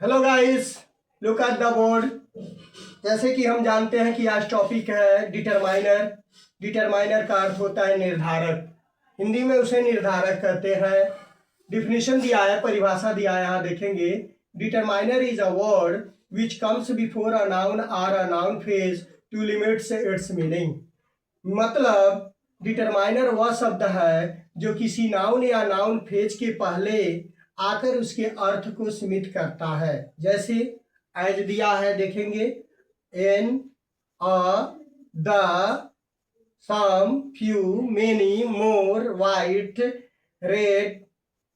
Hello guys, look at the board. जैसे कि हम जानते हैं कि आज टॉपिक है डिटरमाइनर। डिटरमाइनर का अर्थ होता है निर्धारक। हिंदी में उसे निर्धारक कहते हैं। डिफिनीशन दिया है, परिभाषा दिया है, यहाँ देखेंगे। Determiner is a word which comes before a noun or a noun phrase to limits its meaning. मतलब डिटरमाइनर वह शब्द है जो किसी नाउन या नाउन फ्रेज के पहले आकर उसके अर्थ को सीमित करता है। जैसे एज दिया है, देखेंगे, an, a, the, some, few, many, more, white, red,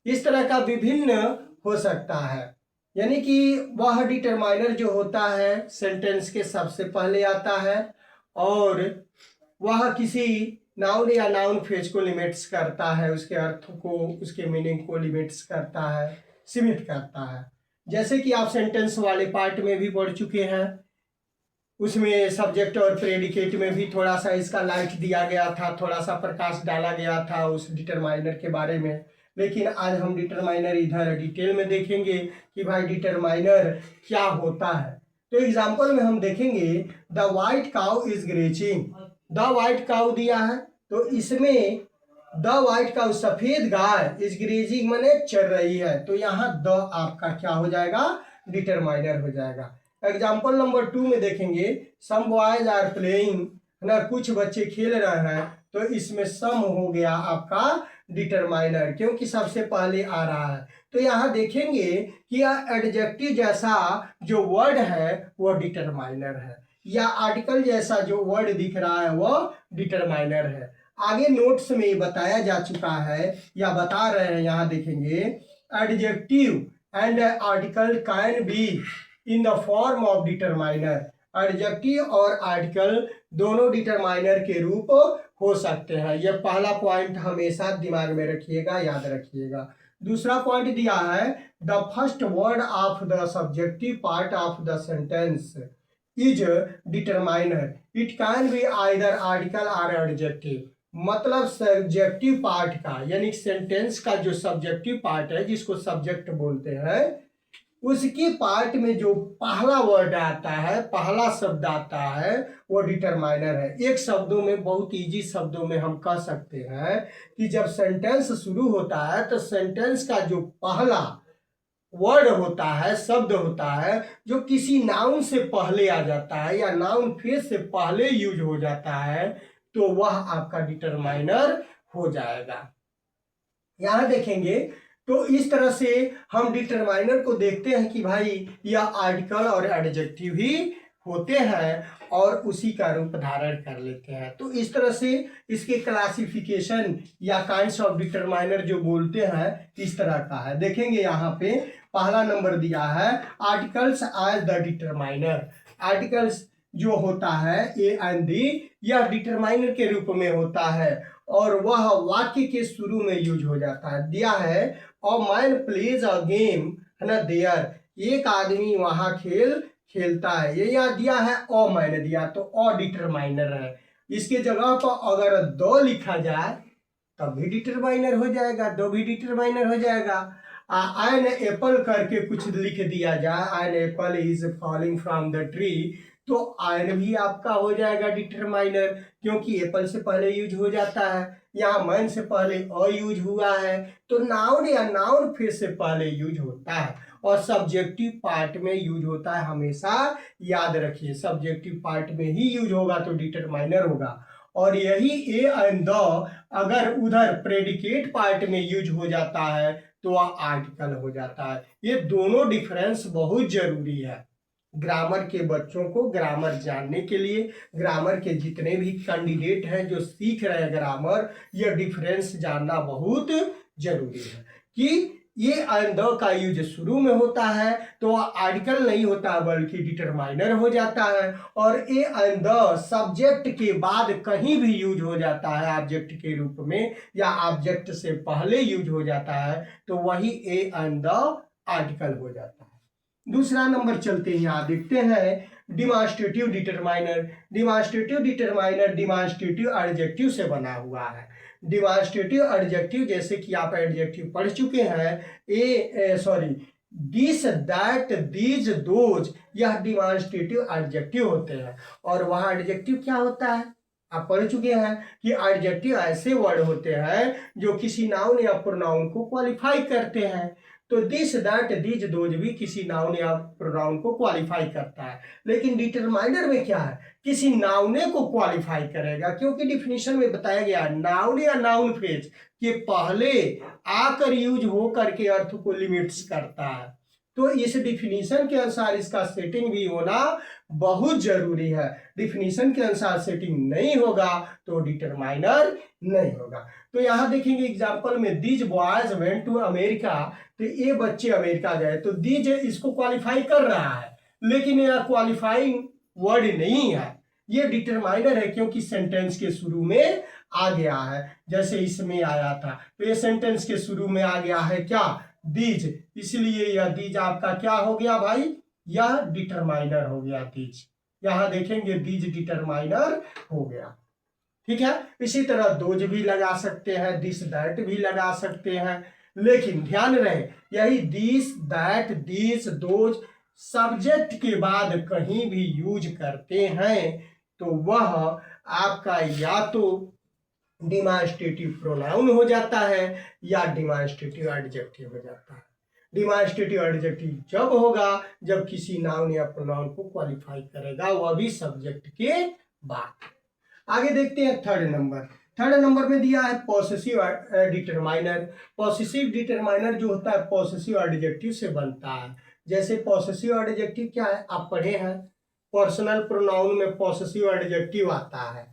इस तरह का विभिन्न हो सकता है। यानी कि वह डिटरमाइनर जो होता है सेंटेंस के सबसे पहले आता है और वह किसी नाउन या नाउन फ्रेज को लिमिट्स करता है, उसके अर्थ को, उसके मीनिंग को लिमिट्स करता है, सीमित करता है। जैसे कि आप सेंटेंस वाले पार्ट में भी पढ़ चुके हैं, उसमें सब्जेक्ट और प्रेडिकेट में भी थोड़ा सा इसका लाइट दिया गया था, थोड़ा सा प्रकाश डाला गया था उस डिटरमाइनर के बारे में। लेकिन आज हम डिटरमाइनर इधर डिटेल में देखेंगे कि भाई डिटरमाइनर क्या होता है। तो एग्जाम्पल में हम देखेंगे, the white cow is grazing. The white cow दिया है, तो इसमें द वाइट काउ सफेद गाय इज ग्रेजिंग माने चर रही है, तो यहाँ द आपका क्या हो जाएगा, डिटरमाइनर हो जाएगा। एग्जाम्पल नंबर 2 में देखेंगे, सम बॉयज आर प्लेइंग, ना कुछ बच्चे खेल रहे हैं, तो इसमें सम हो गया आपका डिटरमाइनर, क्योंकि सबसे पहले आ रहा है। तो यहाँ देखेंगे कि यह एडजेक्टिव जैसा जो वर्ड है वो डिटरमाइनर है, या आर्टिकल जैसा जो वर्ड दिख रहा है वो डिटरमाइनर है। आगे नोट्स में बताया जा चुका है या बता रहे हैं, यहाँ देखेंगे, adjective and article can be in the form of determiner. Adjective और आर्टिकल दोनों डिटरमाइनर के रूप हो सकते हैं। यह पहला पॉइंट हमेशा दिमाग में रखिएगा, याद रखिएगा। दूसरा पॉइंट दिया है, the first word of the subjective part of the sentence is determiner, it can be either article और एडजेक्टिव। मतलब सब्जेक्टिव पार्ट का, यानी सेंटेंस का जो सब्जेक्टिव पार्ट है जिसको सब्जेक्ट बोलते हैं, उसके पार्ट में जो पहला वर्ड आता है, पहला शब्द आता है, वो डिटरमाइनर है। एक शब्दों में, बहुत इजी शब्दों में हम कह सकते हैं कि जब सेंटेंस शुरू होता है तो सेंटेंस का जो पहला वर्ड होता है, शब्द होता है, जो किसी नाउन से पहले आ जाता है या नाउन फ्रेज से पहले यूज हो जाता है, तो वह आपका डिटरमाइनर हो जाएगा। यहां देखेंगे, तो इस तरह से हम डिटरमाइनर को देखते हैं कि भाई यह आर्टिकल और एडजेक्टिव ही होते हैं और उसी का रूप धारण कर लेते हैं। तो इस तरह से इसके क्लासिफिकेशन या काइंड्स ऑफ डिटरमाइनर जो बोलते हैं, इस तरह का है। देखेंगे यहाँ पे पहला नंबर दिया है, articles as the determiner. Articles जो होता है ए एंड दी, यह डिटरमाइनर के रूप में होता है और वह वाक्य के शुरू में यूज हो जाता है। दिया है, a man plays a game, है ना, देयर, एक आदमी वहां खेल खेलता है। ये यहाँ दिया है, अ मैंने दिया, तो अ डिटरमाइनर है। इसके जगह पर अगर द लिखा जाए तब भी डिटरमाइनर हो जाएगा, दो भी डिटरमाइनर हो जाएगा। एन एप्पल करके कुछ लिख दिया जाए, an apple is falling from the tree, तो एन भी आपका हो जाएगा डिटरमाइनर, क्योंकि एप्पल से पहले यूज हो जाता है। यहाँ मैन से पहले अ यूज हुआ है, तो नाउन या नाउन फ्रेज से पहले यूज होता है और सब्जेक्टिव पार्ट में यूज होता है। हमेशा याद रखिए, सब्जेक्टिव पार्ट में ही यूज होगा तो डिटरमाइनर होगा। और यही ए एंड द अगर उधर प्रेडिकेट पार्ट में यूज हो जाता है तो वह आर्टिकल हो जाता है। ये दोनों डिफरेंस बहुत जरूरी है ग्रामर के बच्चों को, ग्रामर जानने के लिए। ग्रामर के जितने भी कैंडिडेट हैं जो सीख रहे हैं ग्रामर, यह डिफरेंस जानना बहुत जरूरी है कि ये एंड द का यूज शुरू में होता है तो वह आर्टिकल नहीं होता बल्कि डिटरमाइनर हो जाता है, और ए एंड द सब्जेक्ट के बाद कहीं भी यूज हो जाता है ऑब्जेक्ट के रूप में या ऑब्जेक्ट से पहले यूज हो जाता है, तो वही ए एंड द आर्टिकल हो जाता है। दूसरा नंबर चलते हैं, यहाँ देखते हैं demonstrative determiner. Demonstrative determiner demonstrative adjective से बना हुआ है। डिमांस्ट्रेटिव एडजेक्टिव, जैसे कि आप एडजेक्टिव पढ़ चुके हैं, दिस, दैट, दीज, दोज, यह डिमॉन्स्ट्रेटिव एडजेक्टिव होते हैं। और वह एडजेक्टिव क्या होता है, आप पढ़ चुके हैं कि एडजेक्टिव ऐसे वर्ड होते हैं जो किसी नाउन या प्रोनाउन को क्वालिफाई करते हैं। तो दिस, दैट, दीज, दोज भी किसी नाउन या प्रोनाउन को क्वालिफाई करता है। लेकिन डिटरमाइनर में क्या है, किसी नाउने को क्वालिफाई करेगा, क्योंकि डिफिनीशन में बताया गया नाउन या नाउन फ्रेज के पहले आकर यूज हो करके अर्थ को लिमिट्स करता है। तो इस डिफिनीशन के अनुसार इसका सेटिंग भी होना बहुत जरूरी है। डिफिनीशन के अनुसार सेटिंग नहीं होगा तो डिटरमाइनर नहीं होगा। तो यहां देखेंगे एग्जांपल में, these boys went to America, तो ये बच्चे अमेरिका गए, तो दीज इसको क्वालिफाई कर रहा है, लेकिन यह क्वालिफाइंग वर्ड नहीं है, ये डिटरमाइनर है, क्योंकि सेंटेंस के शुरू में आ गया है। जैसे इसमें आया था, तो ये सेंटेंस के शुरू में आ गया है क्या, दीज, इसलिए यह दीज आपका क्या हो गया भाई, यह डिटरमाइनर हो गया दीज। यहां देखेंगे दीज डिटरमाइनर हो गया, ठीक है। इसी तरह दोज भी लगा सकते हैं, दिस दैट भी लगा सकते हैं, लेकिन ध्यान रहे यही this that these those subject के बाद कहीं भी यूज करते हैं तो वह आपका या तो डिमॉन्स्ट्रेटिव प्रोनाउन हो जाता है या डिमॉन्स्ट्रेटिव एडजेक्टिव हो जाता है। डिमॉन्स्ट्रेटिव एडजेक्टिव जब होगा जब किसी नाउन या प्रोनाउन को क्वालिफाई करेगा, वह भी सब्जेक्ट के बाद। आगे देखते हैं थर्ड नंबर। थर्ड नंबर में दिया है पॉसेसिव डिटरमाइनर। पॉसेसिव डिटरमाइनर जो होता है पॉसेसिव एडजेक्टिव से बनता है। जैसे पॉसेसिव एडजेक्टिव क्या है, आप पढ़े हैं, पर्सनल प्रोनाउन में पॉसेसिव एडजेक्टिव आता है,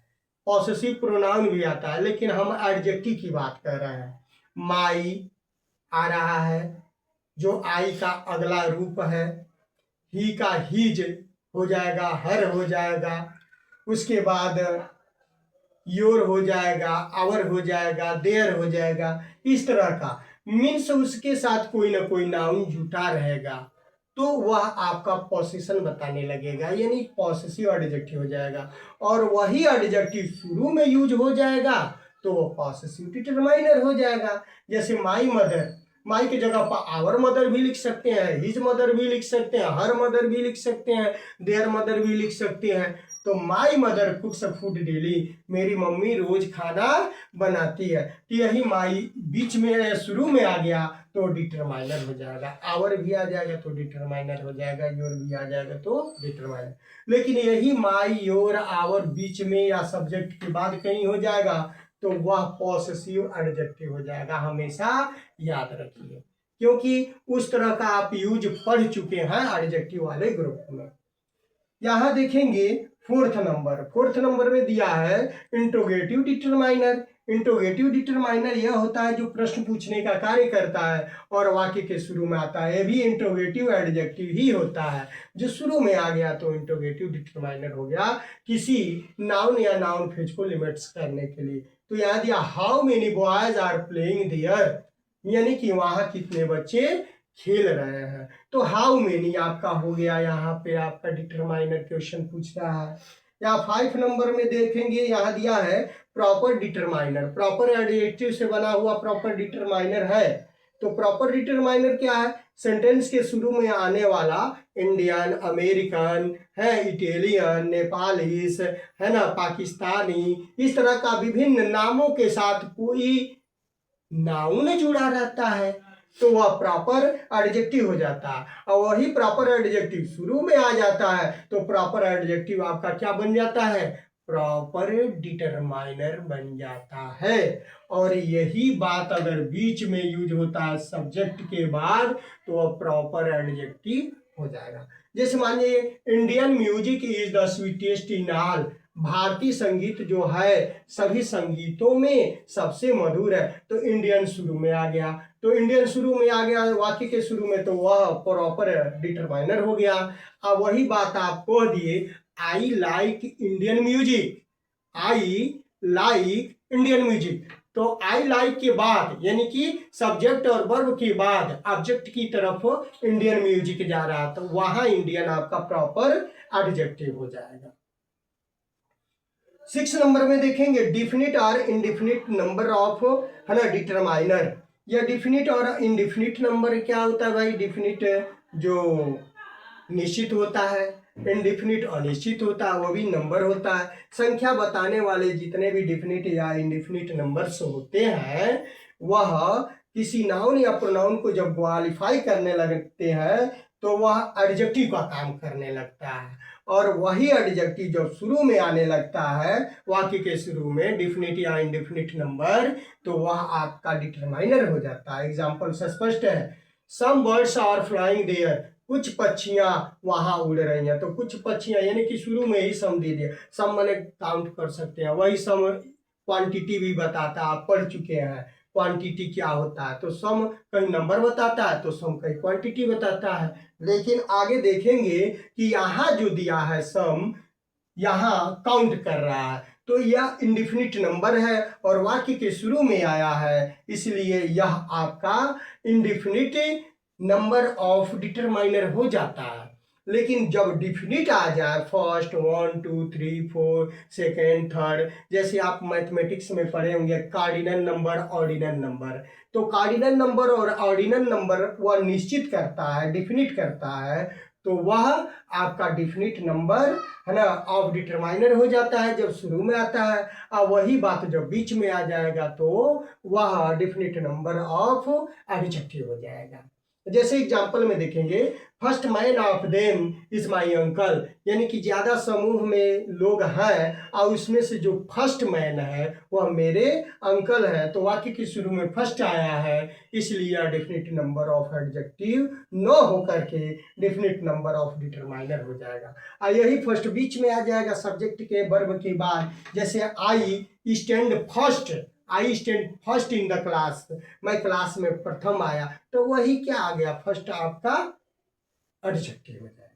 पॉसेसिव प्रोनाउन भी आता है, लेकिन हम एडजेक्टिव की बात कर रहे हैं। माई आ रहा है, जो आई का अगला रूप है, ही का हीज हो जाएगा, हर हो जाएगा, उसके बाद योर हो जाएगा, आवर हो जाएगा, देयर हो जाएगा, इस तरह का मीन्स उसके साथ कोई ना कोई नाउन जुटा रहेगा तो वह आपका पोजीशन बताने लगेगा, यानी पॉसेसिव एडजेक्टिव हो जाएगा। और वही एडजेक्टिव शुरू में यूज हो जाएगा तो वो पॉसेसिव डिटरमाइनर हो जाएगा। जैसे माई मदर, माई की जगह पर आवर मदर भी लिख सकते हैं, हिज मदर भी लिख सकते हैं, हर मदर भी लिख सकते हैं, देयर मदर भी लिख सकते हैं। तो माई मदर कुक्स फूड डेली, मेरी मम्मी रोज खाना बनाती है, तो यही माई बीच में शुरू में आ गया तो डिटरमाइनर हो जाएगा, आवर भी आ जाएगा तो डिटरमाइनर हो जाएगा, योर भी आ जाएगा तो डिटरमाइनर। लेकिन यही माई योर आवर बीच में या सब्जेक्ट के बाद कहीं हो जाएगा तो वह पॉसेसिव एडजेक्टिव हो जाएगा, हमेशा याद रखिए, क्योंकि उस तरह का आप यूज पढ़ चुके हैं एडजेक्टिव वाले ग्रुप में। यहां देखेंगे फोर्थ नंबर में दिया है इंट्रोगेटिव डिटरमाइनर। इंट्रोगेटिव डिटरमाइनर यह होता है जो प्रश्न पूछने का कार्य करता है और वाक्य के शुरू में आता है, यह भी इंट्रोगेटिव एडजेक्टिव ही होता है, जो शुरू में आ गया तो इंट्रोगेटिव डिटरमाइनर हो गया किसी नाउन या नाउन फ्रेज को लिमिट्स करने के लिए। तो यहाँ दिया how many boys are playing there, यानी कि वहां कितने बच्चे खेल रहे हैं। तो हाउ मेनी आपका हो गया, यहाँ पे आपका डिटरमाइनर क्वेश्चन पूछ रहा है। यहाँ 5 नंबर में देखेंगे, यहाँ दिया है प्रॉपर डिटरमाइनर, प्रॉपर एडजेक्टिव से बना हुआ प्रॉपर डिटरमाइनर है। तो प्रॉपर डिटरमाइनर क्या है, सेंटेंस के शुरू में आने वाला इंडियन, अमेरिकन है, इटालियन, नेपालीस है ना, पाकिस्तानी, इस तरह का विभिन्न नामों के साथ कोई नाउन जुड़ा रहता है तो वह प्रॉपर एडजेक्टिव हो जाता है। और वही प्रॉपर एडजेक्टिव शुरू में आ जाता है तो प्रॉपर एडजेक्टिव आपका क्या बन जाता है, प्रॉपर डिटरमाइनर बन जाता है। और यही बात अगर बीच में यूज होता है सब्जेक्ट के बाद तो वह प्रॉपर एडजेक्टिव हो जाएगा। जैसे मानिए Indian music is the sweetest in all, भारतीय संगीत जो है सभी संगीतों में सबसे मधुर है, तो इंडियन शुरू में आ गया, तो इंडियन शुरू में आ गया वाक्य के शुरू में तो वह प्रॉपर डिटरमाइनर हो गया। अब वही बात आप कह दिए I like Indian music, I like Indian music, तो आई लाइक के बाद यानी कि सब्जेक्ट और वर्ब के बाद ऑब्जेक्ट की तरफ इंडियन म्यूजिक जा रहा, तो वहां इंडियन आपका प्रॉपर एडजेक्टिव हो जाएगा। 6 नंबर में देखेंगे डिफिनिट और इनडिफिनिट नंबर ऑफ है ना डिटरमाइनर। यह डिफिनिट और इनडिफिनिट नंबर क्या होता है भाई? डिफिनिट जो निश्चित होता है, इनडिफिनिट अनिश्चित होता है, वो भी नंबर होता है। संख्या बताने वाले जितने भी डिफिनिट या इनडिफिनिट नंबर्स होते हैं वह किसी नाउन या प्रोनाउन को जब क्वालिफाई करने लगते हैं तो वह एडजेक्टिव का काम करने लगता है, और वही एडजेक्टिव जब शुरू में आने लगता है वाक्य के शुरू में डिफिनिट या इनडिफिनिट नंबर, तो वह आपका डिटरमाइनर हो जाता है। एग्जाम्पल से स्पष्ट है, some birds are flying there, कुछ पक्षियां वहां उड़ रही हैं। तो कुछ पक्षियां यानी कि शुरू में ही सम दे दिया, सम माने काउंट कर सकते हैं, वही सम क्वांटिटी भी बताता है, आप पढ़ चुके हैं क्वांटिटी क्या होता है। तो सम कहीं नंबर बताता है तो सम कहीं क्वांटिटी बताता है। लेकिन आगे देखेंगे कि यहाँ जो दिया है सम, यहाँ काउंट कर रहा है, तो यह इंडिफिनिट नंबर है और वाक्य के शुरू में आया है, इसलिए यह आपका इंडिफिनिट नंबर ऑफ डिटरमाइनर हो जाता है। लेकिन जब डिफिनिट आ जाए, फर्स्ट 1 2 3 4 सेकेंड थर्ड, जैसे आप मैथमेटिक्स में पढ़े होंगे कार्डिनल नंबर ऑर्डिनल नंबर, तो कार्डिनल नंबर और ऑर्डिनल नंबर वह निश्चित करता है, डिफिनिट करता है, तो वह आपका डिफिनिट नंबर है ना ऑफ डिटरमाइनर हो जाता है जब शुरू में आता है। और वही बात जब बीच में आ जाएगा तो वह डिफिनिट नंबर ऑफ एडजेक्टिव हो जाएगा। जैसे एग्जाम्पल में देखेंगे, first man of them is my uncle, यानी कि ज्यादा समूह में लोग हैं और उसमें से जो फर्स्ट मैन है वह मेरे अंकल है, तो वाक्य के शुरू में फर्स्ट आया है, इसलिए डेफिनेट नंबर ऑफ एडजेक्टिव न होकर के डेफिनेट नंबर ऑफ डिटरमाइनर हो जाएगा। और यही फर्स्ट बीच में आ जाएगा सब्जेक्ट के वर्ब के बाद, जैसे I stand first, I stand first in the class, मैं क्लास में प्रथम आया, तो वही क्या आ गया? फर्स्ट आपका एडजेक्टिव हो जाएगा।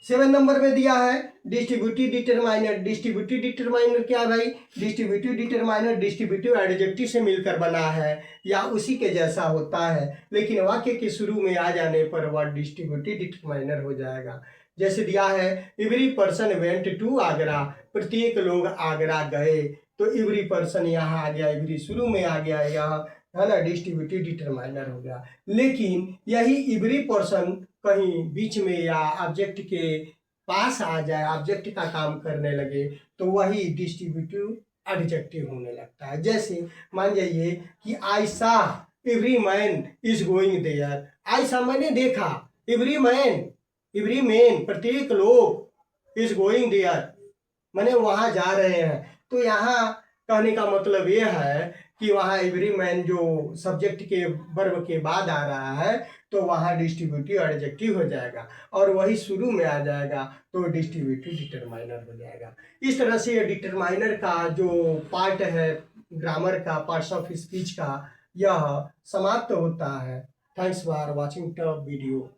7 नंबर में दिया है डिस्ट्रीब्यूटिव डिटरमाइनर। डिस्ट्रीब्यूटिव डिटरमाइनर क्या है भाई? डिस्ट्रीब्यूटिव डिटरमाइनर डिस्ट्रीब्यूटिव एडजेक्टिव से मिलकर बना है या उसी के जैसा होता है, लेकिन वाक्य के शुरू में आ जाने पर वह डिस्ट्रीब्यूटिव डिटरमाइनर हो जाएगा। जैसे दिया है every person went to Agra, प्रत्येक लोग आगरा गए, तो एवरी पर्सन यहाँ आ गया, एवरी शुरू में आ गया, यहाँ है ना डिस्ट्रीब्यूटिव डिटरमाइनर हो गया। लेकिन यही एवरी पर्सन कहीं बीच में या ऑब्जेक्ट के पास आ जाए, ऑब्जेक्ट का काम करने लगे, तो वही डिस्ट्रीब्यूटिव एडजेक्टिव होने लगता है। जैसे मान जाइए कि I saw every man is going there, I saw मैंने देखा, एवरी मैन प्रत्येक लोग इज गोइंग देयर मैंने वहां जा रहे हैं। तो यहाँ कहने का मतलब यह है कि वहाँ एवरी मैन जो सब्जेक्ट के वर्ब के बाद आ रहा है तो वहाँ डिस्ट्रीब्यूटिव एडजेक्टिव हो जाएगा, और वही शुरू में आ जाएगा तो डिस्ट्रीब्यूटिव डिटरमाइनर हो जाएगा। इस तरह से ये डिटरमाइनर का जो पार्ट है ग्रामर का, पार्ट्स ऑफ स्पीच का, यह समाप्त होता है। Thanks for watching the video.